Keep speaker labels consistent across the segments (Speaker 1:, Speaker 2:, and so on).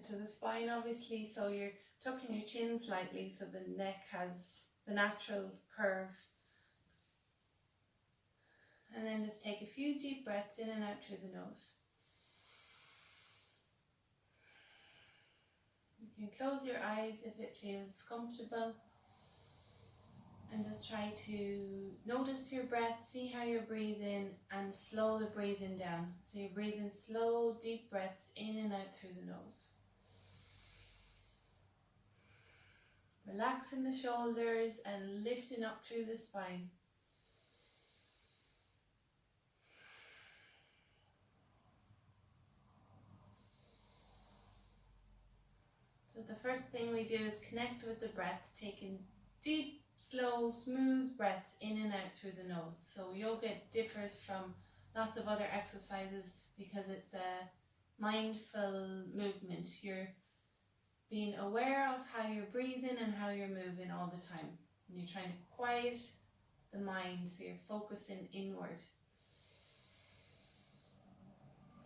Speaker 1: to the spine obviously, so you're tucking your chin slightly so the neck has the natural curve. And then just take a few deep breaths in and out through the nose. You can close your eyes if it feels comfortable. And just try to notice your breath, see how you're breathing, and slow the breathing down. So you're breathing slow, deep breaths in and out through the nose. Relaxing the shoulders and lifting up through the spine. So the first thing we do is connect with the breath, taking deep, slow, smooth breaths in and out through the nose. So yoga differs from lots of other exercises because it's a mindful movement. You're being aware of how you're breathing and how you're moving all the time. And you're trying to quiet the mind, so you're focusing inward.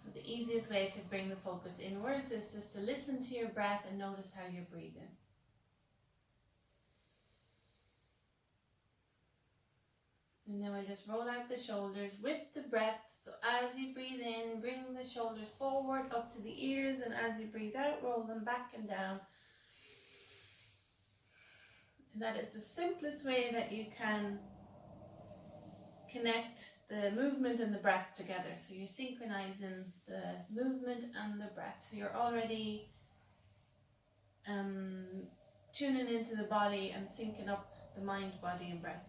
Speaker 1: So the easiest way to bring the focus inwards is just to listen to your breath and notice how you're breathing. And then we'll just roll out the shoulders with the breath. So as you breathe in, bring the shoulders forward up to the ears, and as you breathe out, roll them back and down. And that is the simplest way that you can connect the movement and the breath together. So you're synchronizing the movement and the breath. So you're already tuning into the body and syncing up the mind, body and breath.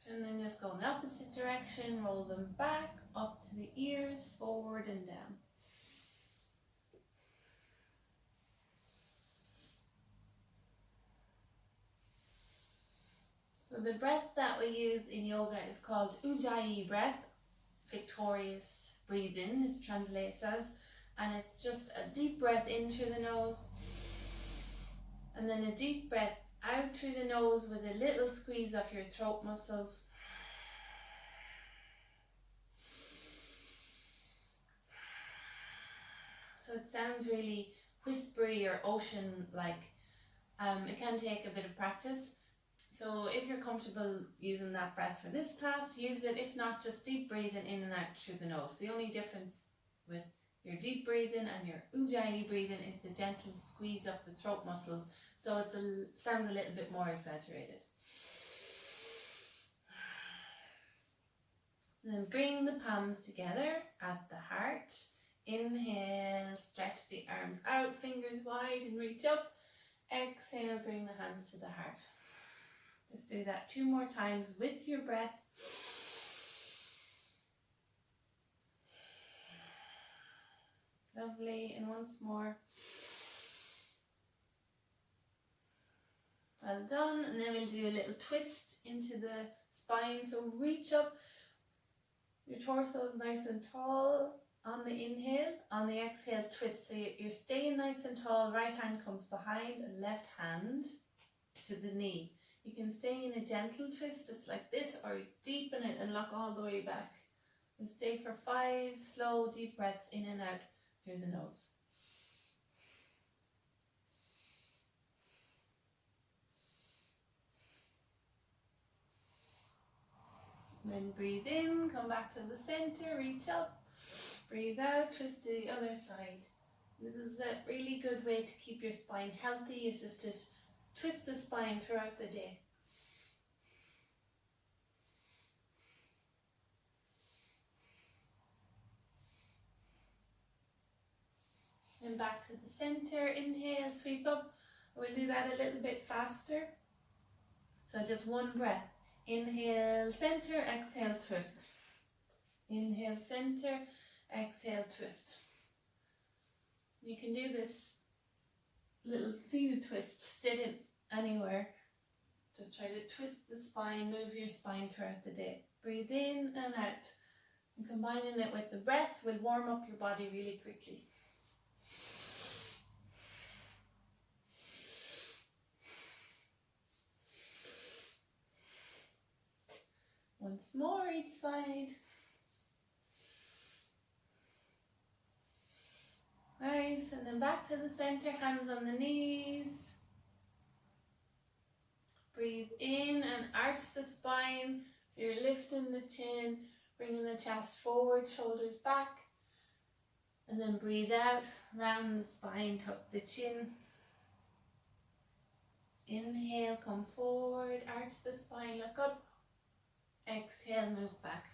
Speaker 1: And then just go in the opposite direction, roll them back, up to the ears, forward and down. So the breath that we use in yoga is called Ujjayi breath, victorious breathing, it translates as, and it's just a deep breath in through the nose, and then a deep breath out through the nose with a little squeeze of your throat muscles. So it sounds really whispery or ocean-like. It can take a bit of practice. So if you're comfortable using that breath for this class, use it. If not, just deep breathing in and out through the nose. The only difference with your deep breathing and your Ujjayi breathing is the gentle squeeze of the throat muscles. So it sounds a little bit more exaggerated. And then bring the palms together at the heart. Inhale, stretch the arms out, fingers wide and reach up. Exhale, bring the hands to the heart. Just do that 2 more times with your breath. Lovely, and once more. Well done, and then we'll do a little twist into the spine. So reach up, your torso is nice and tall on the inhale, on the exhale twist. So you're staying nice and tall, right hand comes behind and left hand to the knee. You can stay in a gentle twist just like this, or deepen it and lock all the way back. And stay for 5 slow deep breaths in and out through the nose. And then breathe in, come back to the center, reach up. Breathe out, twist to the other side. This is a really good way to keep your spine healthy, is just to twist the spine throughout the day. And back to the center, inhale, sweep up. We'll do that a little bit faster. So just 1 breath. Inhale, center, exhale, twist. Inhale, center, exhale, twist. You can do this little seated twist sitting anywhere. Just try to twist the spine, move your spine throughout the day. Breathe in and out. And combining it with the breath will warm up your body really quickly. Once more each side. And back to the center, hands on the knees. Breathe in and arch the spine. So you're lifting the chin, bringing the chest forward, shoulders back. And then breathe out, round the spine, tuck the chin. Inhale, come forward, arch the spine, look up. Exhale, move back.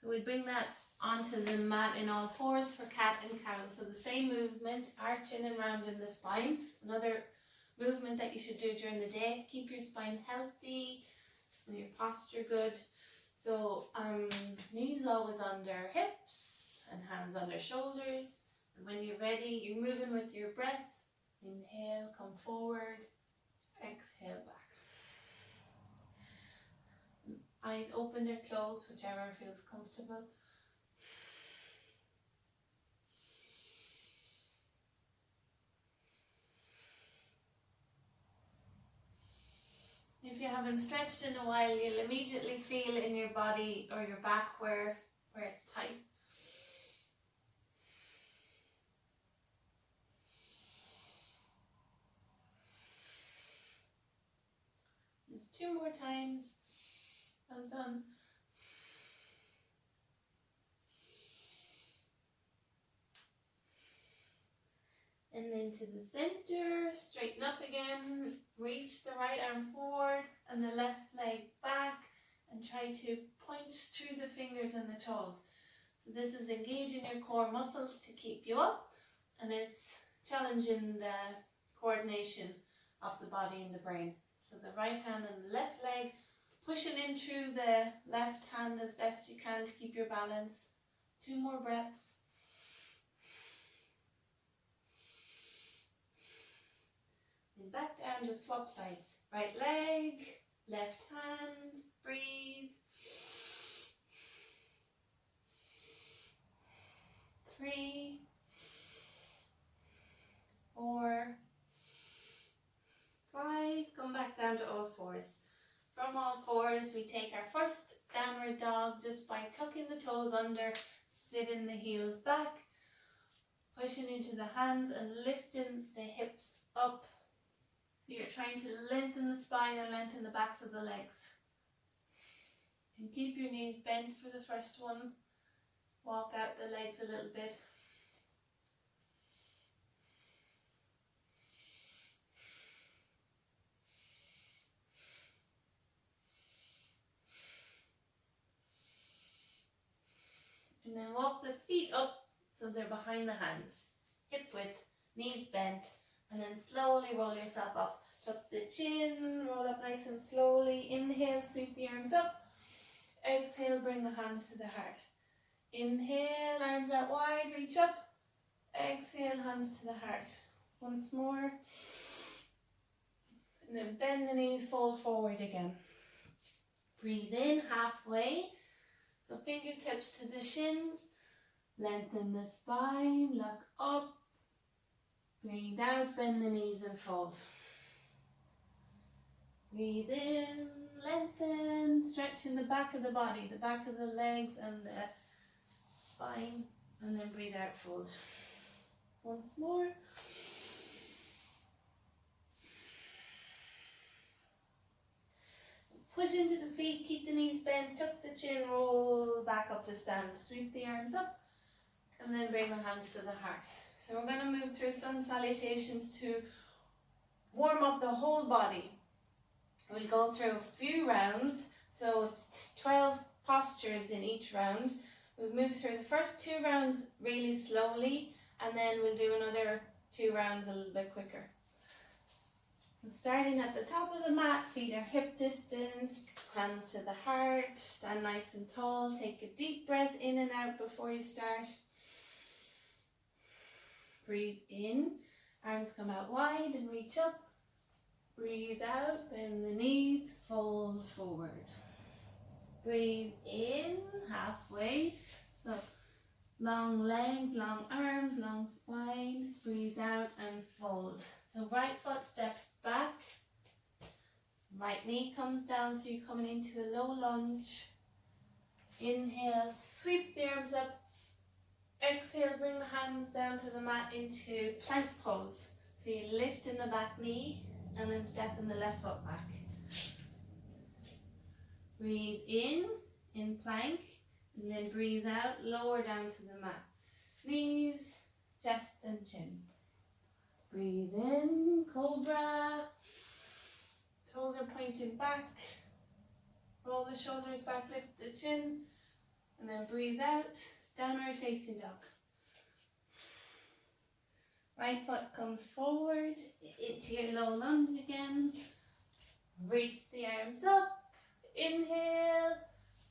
Speaker 1: So we bring that onto the mat in all fours for cat and cow. So the same movement, arching and rounding the spine. Another movement that you should do during the day. Keep your spine healthy and your posture good. So knees always under hips and hands under shoulders. And when you're ready, you're moving with your breath. Inhale, come forward. Exhale, back. Eyes open or closed, whichever feels comfortable. If you haven't stretched in a while, you'll immediately feel in your body or your back where it's tight. Just 2 more times. Well done. And then to the center, straighten up again, reach the right arm forward and the left leg back and try to point through the fingers and the toes. So this is engaging your core muscles to keep you up, and it's challenging the coordination of the body and the brain. So the right hand and the left leg, pushing in through the left hand as best you can to keep your balance. 2 more breaths. And back down, just swap sides. Right leg, left hand, breathe. 3, 4, 5. Come back down to all fours. From all fours, we take our first downward dog just by tucking the toes under, sitting the heels back, pushing into the hands and lifting the hips up. So you're trying to lengthen the spine and lengthen the backs of the legs. And keep your knees bent for the first one. Walk out the legs a little bit. And then walk the feet up so they're behind the hands. Hip width, knees bent. And then slowly roll yourself up. Tuck the chin, roll up nice and slowly. Inhale, sweep the arms up. Exhale, bring the hands to the heart. Inhale, arms out wide, reach up. Exhale, hands to the heart. Once more. And then bend the knees, fold forward again. Breathe in halfway. So fingertips to the shins. Lengthen the spine, look up. Breathe out, bend the knees and fold. Breathe in, lengthen, stretching the back of the body, the back of the legs and the spine, and then breathe out, fold. Once more. Push into the feet, keep the knees bent, tuck the chin, roll back up to stand, sweep the arms up, and then bring the hands to the heart. So we're going to move through sun salutations to warm up the whole body. We'll go through a few rounds, so it's 12 postures in each round. We'll move through the first 2 rounds really slowly, and then we'll do another 2 rounds a little bit quicker. So starting at the top of the mat, feet are hip distance, hands to the heart, stand nice and tall, take a deep breath in and out before you start. Breathe in, arms come out wide and reach up. Breathe out, bend the knees, fold forward. Breathe in, halfway. So long legs, long arms, long spine. Breathe out and fold. So right foot steps back. Right knee comes down, so you're coming into a low lunge. Inhale, sweep the arms up. Exhale, bring the hands down to the mat into plank pose. So you lift in the back knee and then step in the left foot back. Breathe in plank, and then breathe out, lower down to the mat. Knees, chest and chin. Breathe in, cobra. Toes are pointing back. Roll the shoulders back, lift the chin. And then breathe out, downward facing dog. Right foot comes forward into your low lunge again. Reach the arms up. Inhale,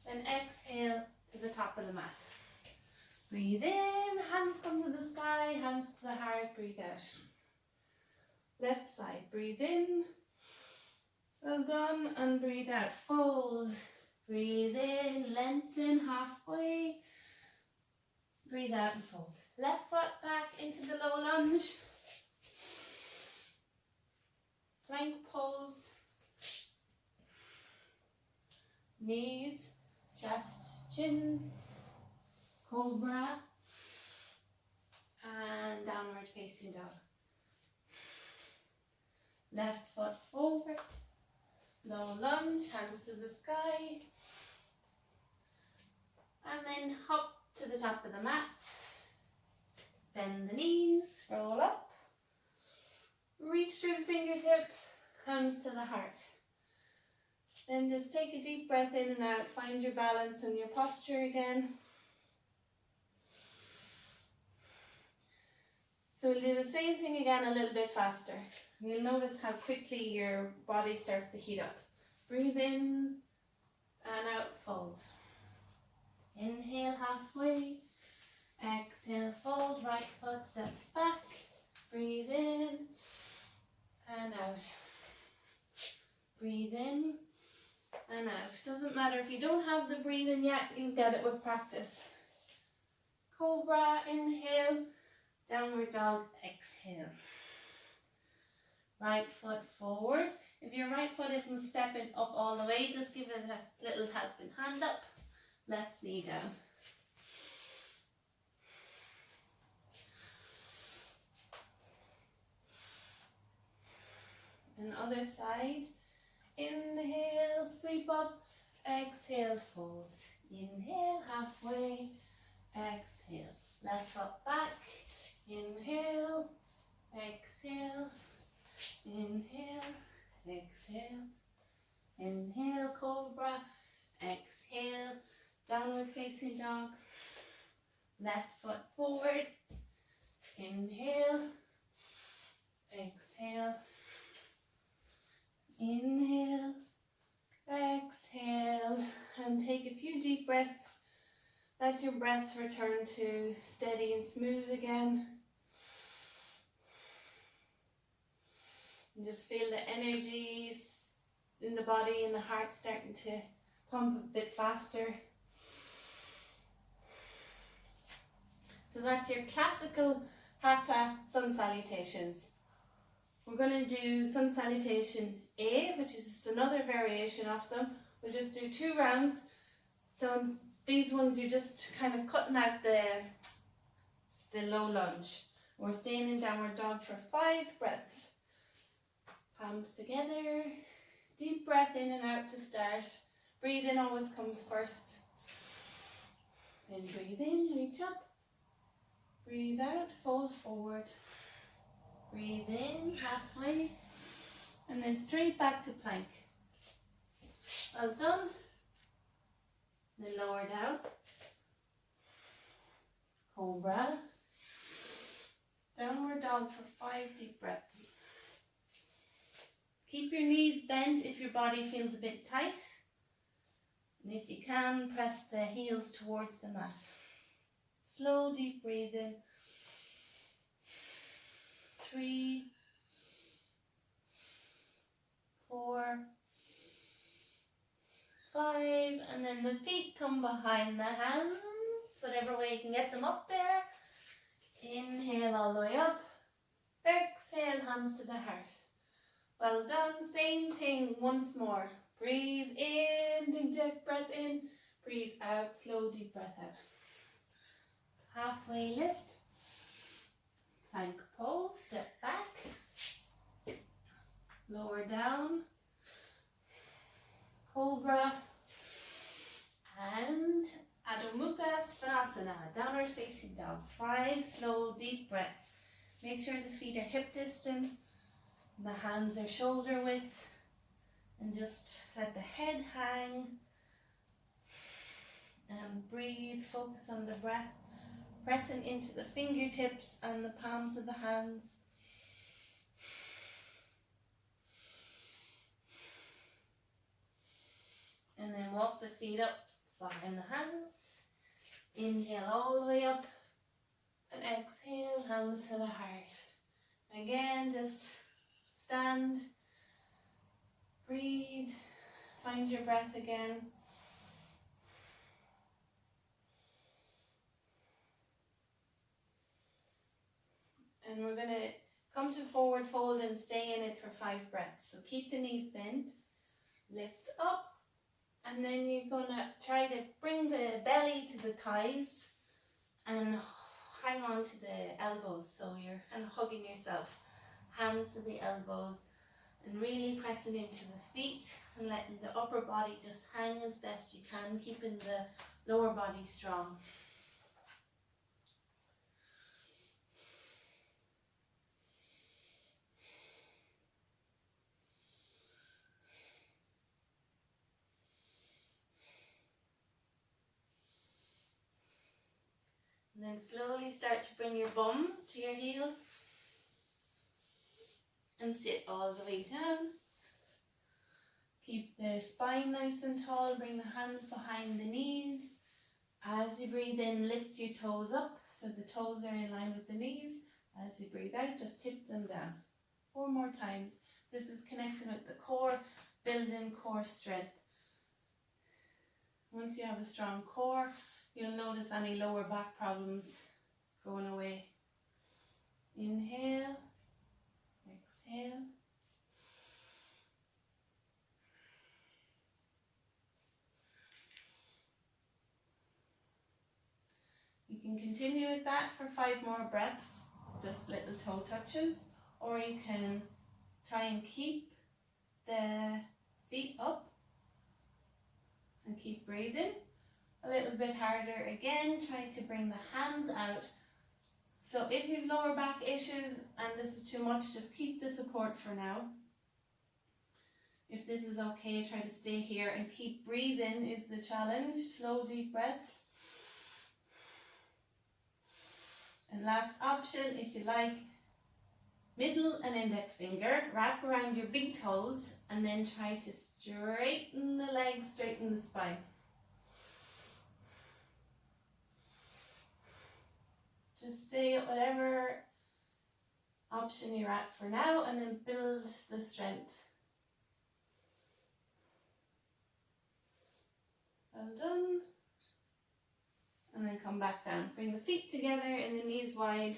Speaker 1: then exhale to the top of the mat. Breathe in, hands come to the sky, hands to the heart, breathe out. Left side, breathe in. Well done, and breathe out, fold. Breathe in, lengthen halfway. Breathe out and fold. Left foot back into the low lunge. Plank pose. Knees, chest, chin, cobra, and downward facing dog. Left foot forward, low lunge, hands to the sky, and then hop to the top of the mat. Bend the knees, roll up, reach through the fingertips, hands to the heart. Then just take a deep breath in and out, find your balance and your posture again. So we'll do the same thing again a little bit faster. You'll notice how quickly your body starts to heat up. Breathe in and out, fold. Inhale halfway, exhale, fold, right foot steps back. Breathe in and out. Breathe in and out. Doesn't matter if you don't have the breathing yet, you'll get it with practice. Cobra, inhale, downward dog, exhale. Right foot forward. If your right foot isn't stepping up all the way, just give it a little helping hand up. Left knee down. And other side. Inhale, sweep up. Exhale, fold. Inhale, halfway. Exhale. Left foot back. Inhale. Exhale. Inhale. Exhale. Inhale, cobra. Exhale. Downward facing dog. Left foot forward. Inhale. Exhale. Inhale. Exhale. And take a few deep breaths. Let your breath return to steady and smooth again. And just feel the energies in the body and the heart starting to pump a bit faster. So that's your classical Hatha sun salutations. We're going to do sun salutation A, which is just another variation of them. We'll just do 2 rounds. So these ones you're just kind of cutting out the low lunge. We're staying in downward dog for 5 breaths. Palms together. Deep breath in and out to start. Breathe in always comes first. Then breathe in, reach up. Breathe out, fold forward. Breathe in, halfway. And then straight back to plank. Well done. Then lower down. Cobra. Downward dog for 5 deep breaths. Keep your knees bent if your body feels a bit tight. And if you can, press the heels towards the mat. Slow, deep breathing. 3, 4, 5, and then the feet come behind the hands, whatever way you can get them up there. Inhale all the way up. Exhale, hands to the heart. Well done. Same thing once more. Breathe in, big deep breath in. Breathe out, slow deep breath out. halfway lift, plank pose, step back, lower down, cobra, and Adho Mukha Svanasana, downward facing dog. 5 slow deep breaths. Make sure the feet are hip distance, the hands are shoulder width, and just let the head hang and breathe. Focus on the breath, pressing into the fingertips and the palms of the hands. And then walk the feet up behind the hands. Inhale all the way up and exhale, hands to the heart. Again, just stand, breathe, find your breath again. And we're going to come to forward fold and stay in it for 5 breaths. So keep the knees bent, lift up, and then you're going to try to bring the belly to the thighs and hang on to the elbows. So you're kind of hugging yourself, hands to the elbows, and really pressing into the feet and letting the upper body just hang as best you can, keeping the lower body strong. And then slowly start to bring your bum to your heels and sit all the way down. Keep the spine nice and tall, bring the hands behind the knees. As you breathe in, lift your toes up so the toes are in line with the knees. As you breathe out, just tip them down. 4 more times. This is connecting with the core, building core strength. Once you have a strong core, you'll notice any lower back problems going away. Inhale, exhale. You can continue with that for 5 more breaths, just little toe touches, or you can try and keep the feet up and keep breathing. A little bit harder again, try to bring the hands out. So if you have lower back issues and this is too much, just keep the support for now. If this is okay, try to stay here and keep breathing is the challenge. Slow deep breaths. And last option, if you like, middle and index finger, wrap around your big toes and then try to straighten the legs, straighten the spine. Just stay at whatever option you're at for now and then build the strength. Well done. And then come back down. Bring the feet together and the knees wide.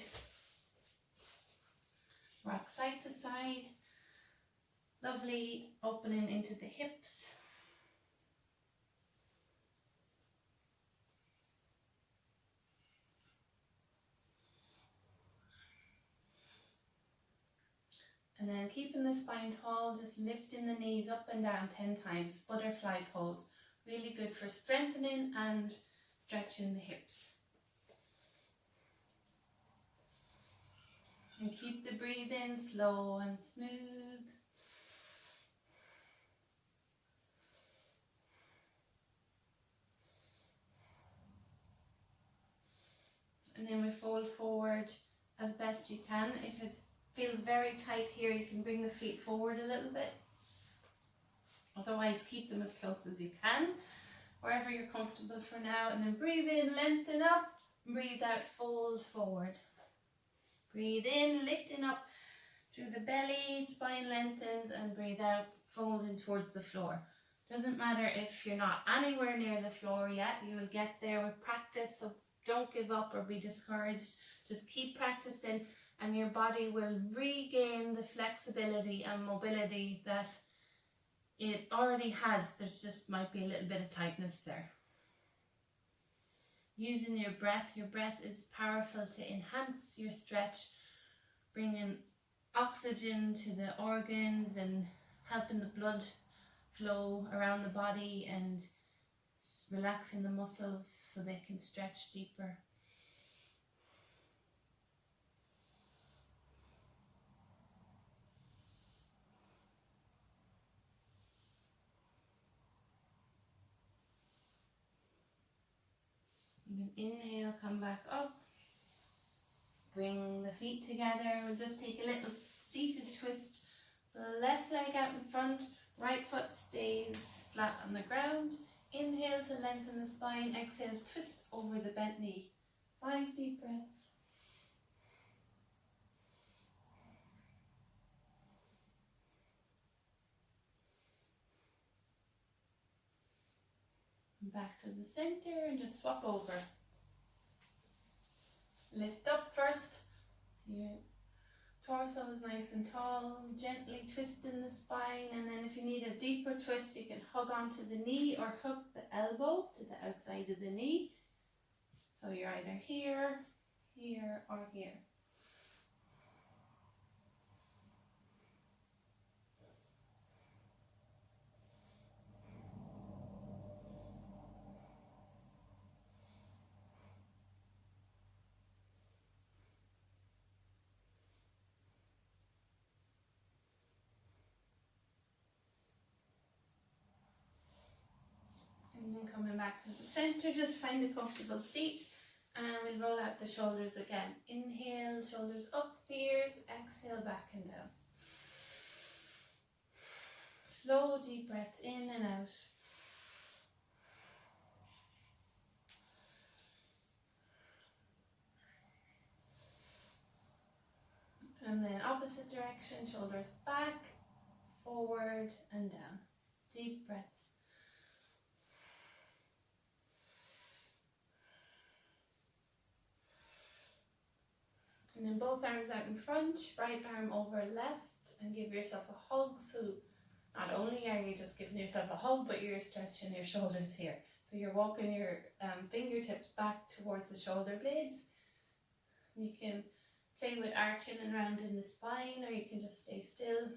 Speaker 1: Rock side to side. Lovely opening into the hips. And then keeping the spine tall, just lifting the knees up and down 10 times. Butterfly pose. Really good for strengthening and stretching the hips. And keep the breathing slow and smooth. And then we fold forward as best you can. If it feels very tight here, you can bring the feet forward a little bit. Otherwise, keep them as close as you can, wherever you're comfortable for now. And then breathe in, lengthen up. Breathe out, fold forward. Breathe in, lifting up through the belly, spine lengthens, and breathe out, folding towards the floor. Doesn't matter if you're not anywhere near the floor yet, you will get there with practice, so don't give up or be discouraged. Just keep practicing and your body will regain the flexibility and mobility that it already has. There's just might be a little bit of tightness there. using your breath. Your breath is powerful to enhance your stretch, bringing oxygen to the organs and helping the blood flow around the body and relaxing the muscles so they can stretch deeper. You can inhale, come back up. Bring the feet together. We'll just take a little seated twist. The left leg out in front, right foot stays flat on the ground. Inhale to lengthen the spine. Exhale, twist over the bent knee. 5 deep breaths. Back to the center and just swap over. Lift up first. Your torso is nice and tall. Gently twisting the spine, and then if you need a deeper twist, you can hug onto the knee or hook the elbow to the outside of the knee. So you're either here, here, or here. And then coming back to the center, just find a comfortable seat and we'll roll out the shoulders again. Inhale, shoulders up the ears, exhale, back and down. Slow, deep breaths in and out. And then opposite direction, shoulders back, forward and down. Deep breaths. And then both arms out in front, right arm over left, and give yourself a hug. So not only are you just giving yourself a hug, but you're stretching your shoulders here. So you're walking your fingertips back towards the shoulder blades. You can play with arching and rounding the spine, or you can just stay still.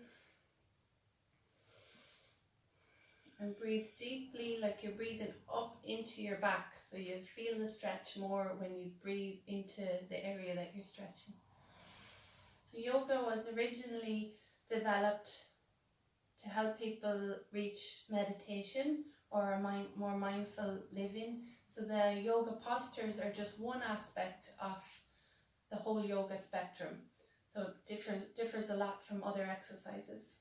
Speaker 1: And breathe deeply, like you're breathing up into your back. So you feel the stretch more when you breathe into the area that you're stretching. So yoga was originally developed to help people reach meditation or a more mindful living. So the yoga postures are just one aspect of the whole yoga spectrum. So it differs a lot from other exercises.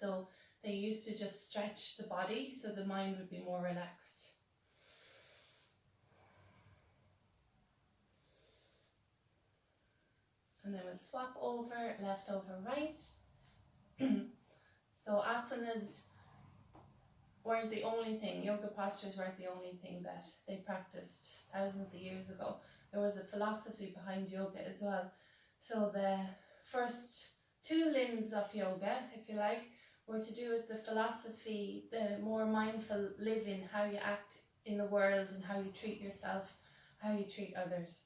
Speaker 1: So they used to just stretch the body so the mind would be more relaxed. And then we'll swap over, left over right. So asanas weren't the only thing, yoga postures weren't the only thing that they practiced thousands of years ago. There was a philosophy behind yoga as well. So the first 2 limbs of yoga, if you like, were to do with the philosophy, the more mindful living, how you act in the world and how you treat yourself, how you treat others.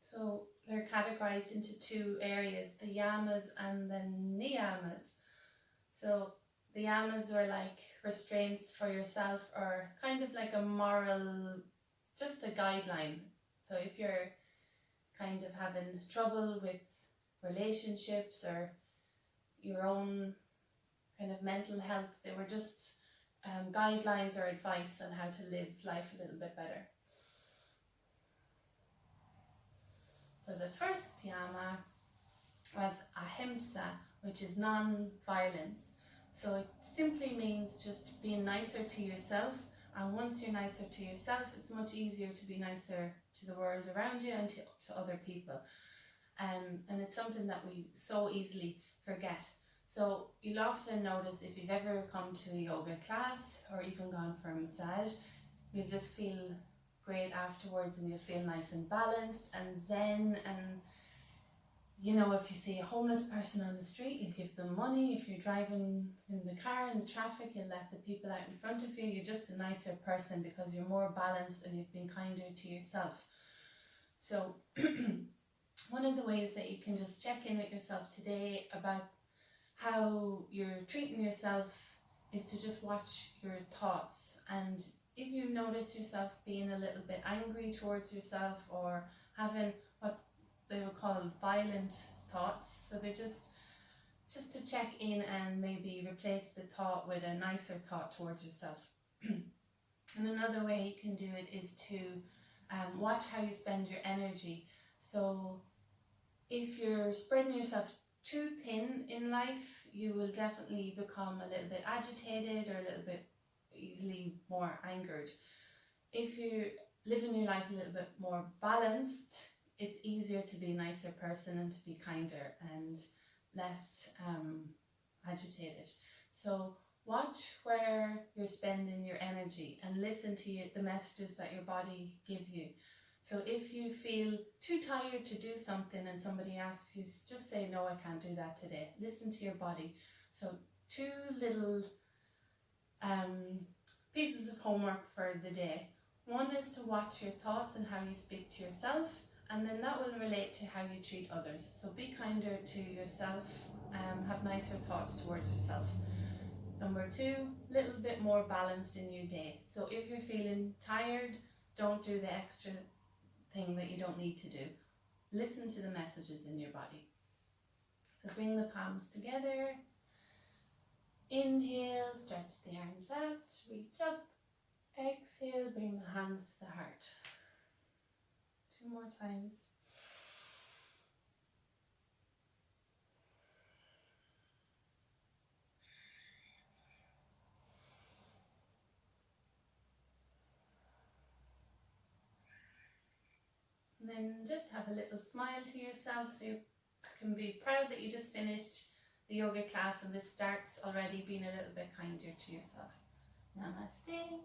Speaker 1: So they're categorized into 2 areas, the yamas and the niyamas. So the yamas were like restraints for yourself, or kind of like a moral, just a guideline. So if you're kind of having trouble with relationships or your own kind of mental health, they were just guidelines or advice on how to live life a little bit better. So the first yama was Ahimsa, which is non-violence. So it simply means just being nicer to yourself, and once you're nicer to yourself, it's much easier to be nicer to the world around you and to other people. And it's something that we so easily forget. So you'll often notice, if you've ever come to a yoga class or even gone for a massage, you'll just feel great afterwards, and you'll feel nice and balanced and zen, and you know, if you see a homeless person on the street, you'll give them money. If you're driving in the car in the traffic, you'll let the people out in front of you. You're just a nicer person because you're more balanced and you've been kinder to yourself. So one of the ways that you can just check in with yourself today about how you're treating yourself is to just watch your thoughts. And if you notice yourself being a little bit angry towards yourself or having what they would call violent thoughts, so they're just to check in and maybe replace the thought with a nicer thought towards yourself. And another way you can do it is to watch how you spend your energy. So if you're spreading yourself too thin in life, you will definitely become a little bit agitated or a little bit easily more angered. If you're living your life a little bit more balanced, it's easier to be a nicer person and to be kinder and less agitated. So watch where you're spending your energy and listen to the messages that your body give you. So if you feel too tired to do something and somebody asks you, just say, no, I can't do that today. Listen to your body. So 2 little pieces of homework for the day. One is to watch your thoughts and how you speak to yourself, and then that will relate to how you treat others. So be kinder to yourself, have nicer thoughts towards yourself. Number 2, little bit more balanced in your day. So if you're feeling tired, don't do the extra thing that you don't need to do. Listen to the messages in your body. So bring the palms together. Inhale, stretch the arms out, reach up. Exhale, bring the hands to the heart. 2 more times. And then just have a little smile to yourself so you can be proud that you just finished the yoga class and this starts already being a little bit kinder to yourself. Namaste.